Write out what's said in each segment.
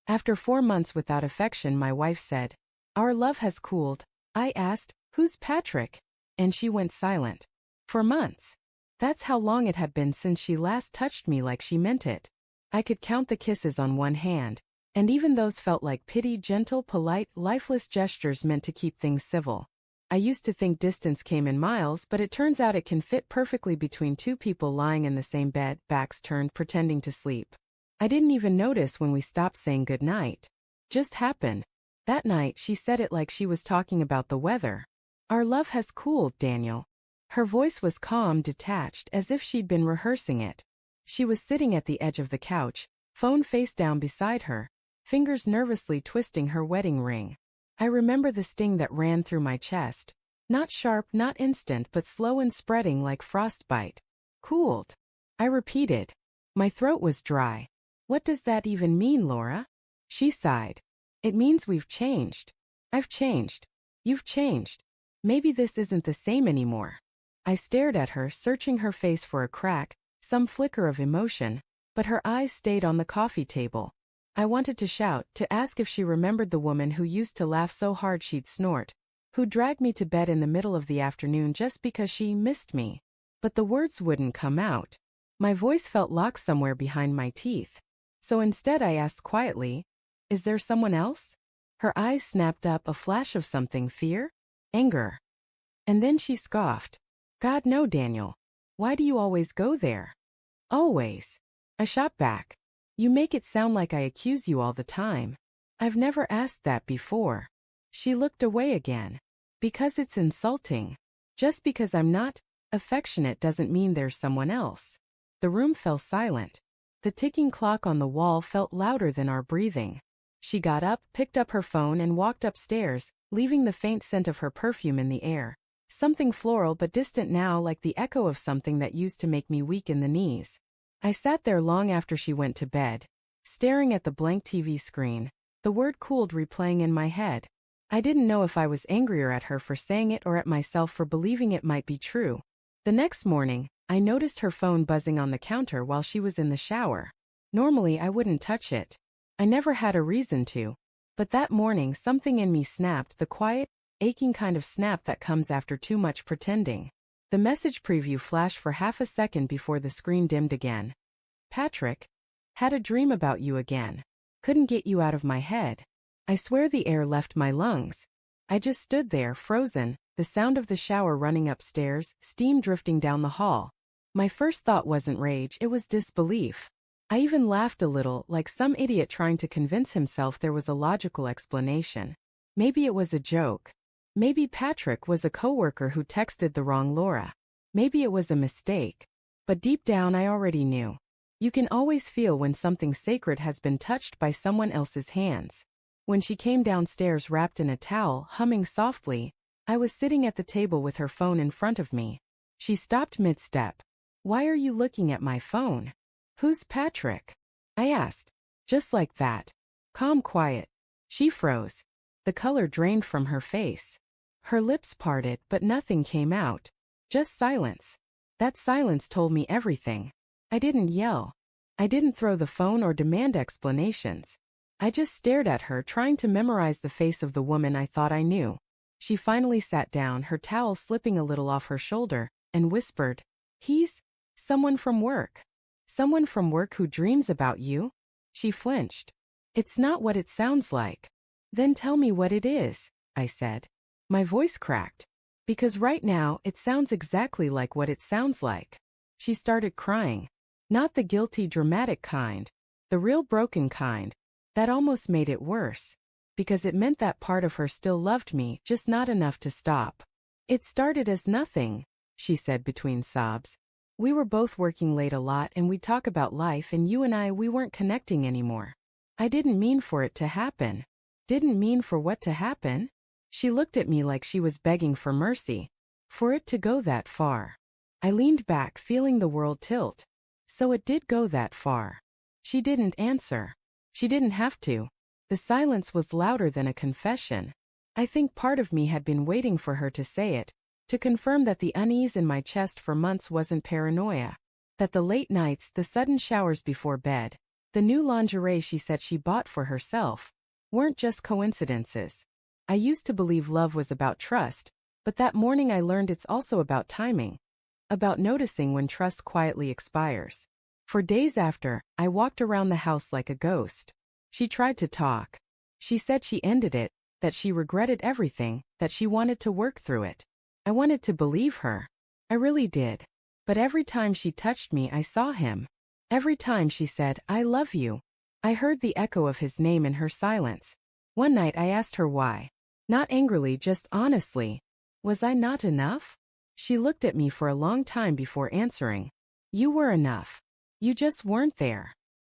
After 4 months without affection, my wife said, "Our love has cooled." I asked, "Who's Patrick?" And she went silent. 4 months. That's how long it had been since she last touched me like she meant it. I could count the kisses on one hand, and even those felt like petty, gentle, polite, lifeless gestures meant to keep things civil. I used to think distance came in miles, but it turns out it can fit perfectly between two people lying in the same bed, backs turned, pretending to sleep. I didn't even notice when we stopped saying goodnight. Just happened. That night, she said it like she was talking about the weather. "Our love has cooled, Daniel." Her voice was calm, detached, as if she'd been rehearsing it. She was sitting at the edge of the couch, phone face down beside her, fingers nervously twisting her wedding ring. I remember the sting that ran through my chest. Not sharp, not instant, but slow and spreading like frostbite. "Cooled," I repeated. My throat was dry. "What does that even mean, Laura?" She sighed. "It means we've changed. I've changed. You've changed. Maybe this isn't the same anymore." I stared at her, searching her face for a crack, some flicker of emotion, but her eyes stayed on the coffee table. I wanted to shout, to ask if she remembered the woman who used to laugh so hard she'd snort, who dragged me to bed in the middle of the afternoon just because she missed me. But the words wouldn't come out. My voice felt locked somewhere behind my teeth. So instead I asked quietly, "Is there someone else?" Her eyes snapped up, a flash of something, fear? Anger. And then she scoffed. "God, no, Daniel. Why do you always go there?" "Always." I shot back. "You make it sound like I accuse you all the time." "I've never asked that before." She looked away again. "Because it's insulting. Just because I'm not affectionate doesn't mean there's someone else." The room fell silent. The ticking clock on the wall felt louder than our breathing. She got up, picked up her phone, and walked upstairs, leaving the faint scent of her perfume in the air. Something floral but distant now, like the echo of something that used to make me weak in the knees. I sat there long after she went to bed, staring at the blank TV screen, the word "cooled" replaying in my head. I didn't know if I was angrier at her for saying it or at myself for believing it might be true. The next morning, I noticed her phone buzzing on the counter while she was in the shower. Normally, I wouldn't touch it. I never had a reason to. But that morning, something in me snapped, the quiet, aching kind of snap that comes after too much pretending. The message preview flashed for half a second before the screen dimmed again. "Patrick, had a dream about you again. Couldn't get you out of my head." I swear the air left my lungs. I just stood there, frozen, the sound of the shower running upstairs, steam drifting down the hall. My first thought wasn't rage, it was disbelief. I even laughed a little, like some idiot trying to convince himself there was a logical explanation. Maybe it was a joke. Maybe Patrick was a coworker who texted the wrong Laura. Maybe it was a mistake. But deep down I already knew. You can always feel when something sacred has been touched by someone else's hands. When she came downstairs wrapped in a towel, humming softly, I was sitting at the table with her phone in front of me. She stopped mid-step. "Why are you looking at my phone?" "Who's Patrick?" I asked. Just like that. Calm, quiet. She froze. The color drained from her face. Her lips parted, but nothing came out. Just silence. That silence told me everything. I didn't yell. I didn't throw the phone or demand explanations. I just stared at her, trying to memorize the face of the woman I thought I knew. She finally sat down, her towel slipping a little off her shoulder, and whispered, "He's someone from work." "Someone from work who dreams about you?" She flinched. "It's not what it sounds like." "Then tell me what it is," I said. My voice cracked. "Because right now, it sounds exactly like what it sounds like." She started crying. Not the guilty, dramatic kind. The real broken kind. That almost made it worse. Because it meant that part of her still loved me, just not enough to stop. "It started as nothing," she said between sobs. "We were both working late a lot and we'd talk about life, and you and I, we weren't connecting anymore. I didn't mean for it to happen." "Didn't mean for what to happen?" She looked at me like she was begging for mercy. "For it to go that far." I leaned back, feeling the world tilt. So it did go that far. She didn't answer. She didn't have to. The silence was louder than a confession. I think part of me had been waiting for her to say it, to confirm that the unease in my chest for months wasn't paranoia. That the late nights, the sudden showers before bed, The new lingerie she said she bought for herself weren't just coincidences. I used to believe love was about trust, but that morning I learned it's also about timing, about noticing when trust quietly expires. For days after, I walked around the house like a ghost. She tried to talk. She said she ended it, that she regretted everything, that she wanted to work through it. I wanted to believe her. I really did. But every time she touched me, I saw him. Every time she said, "I love you," I heard the echo of his name in her silence. One night I asked her why. Not angrily, just honestly. Was I not enough? She looked at me for a long time before answering. You were enough. You just weren't there.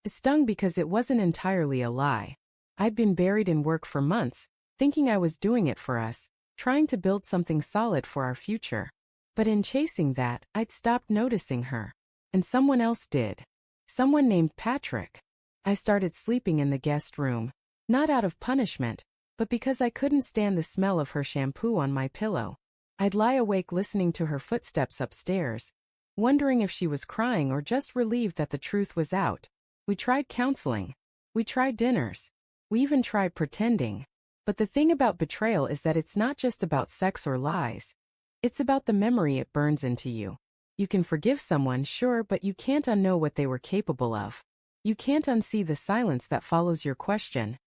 It stung because it wasn't entirely a lie. I'd been buried in work for months, thinking I was doing it for us, trying to build something solid for our future. But in chasing that, I'd stopped noticing her. And someone else did. Someone named Patrick. I started sleeping in the guest room, not out of punishment, but because I couldn't stand the smell of her shampoo on my pillow. I'd lie awake listening to her footsteps upstairs, wondering if she was crying or just relieved that the truth was out. We tried counseling. We tried dinners. We even tried pretending. But the thing about betrayal is that it's not just about sex or lies. It's about the memory it burns into you. You can forgive someone, sure, but you can't unknow what they were capable of. You can't unsee the silence that follows your question.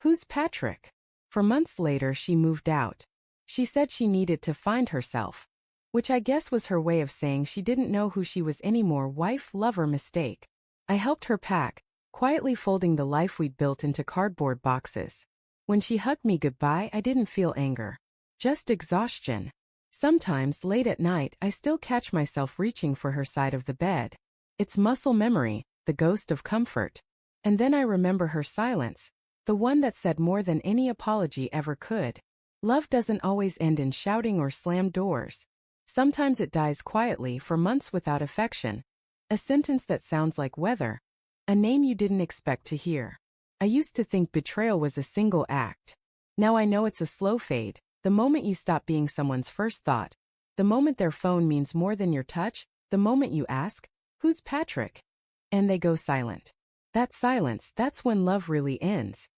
Who's Patrick? For months later, she moved out. She said she needed to find herself, which I guess was her way of saying she didn't know who she was anymore. Wife, lover, mistake. I helped her pack, quietly folding the life we'd built into cardboard boxes. When she hugged me goodbye, I didn't feel anger, just exhaustion. Sometimes, late at night, I still catch myself reaching for her side of the bed. It's muscle memory, the ghost of comfort. And then I remember her silence, the one that said more than any apology ever could. Love doesn't always end in shouting or slammed doors. Sometimes it dies quietly for months without affection. A sentence that sounds like weather. A name you didn't expect to hear. I used to think betrayal was a single act. Now I know it's a slow fade, the moment you stop being someone's first thought. The moment their phone means more than your touch. The moment you ask, "Who's Patrick?" and they go silent. That silence, that's when love really ends.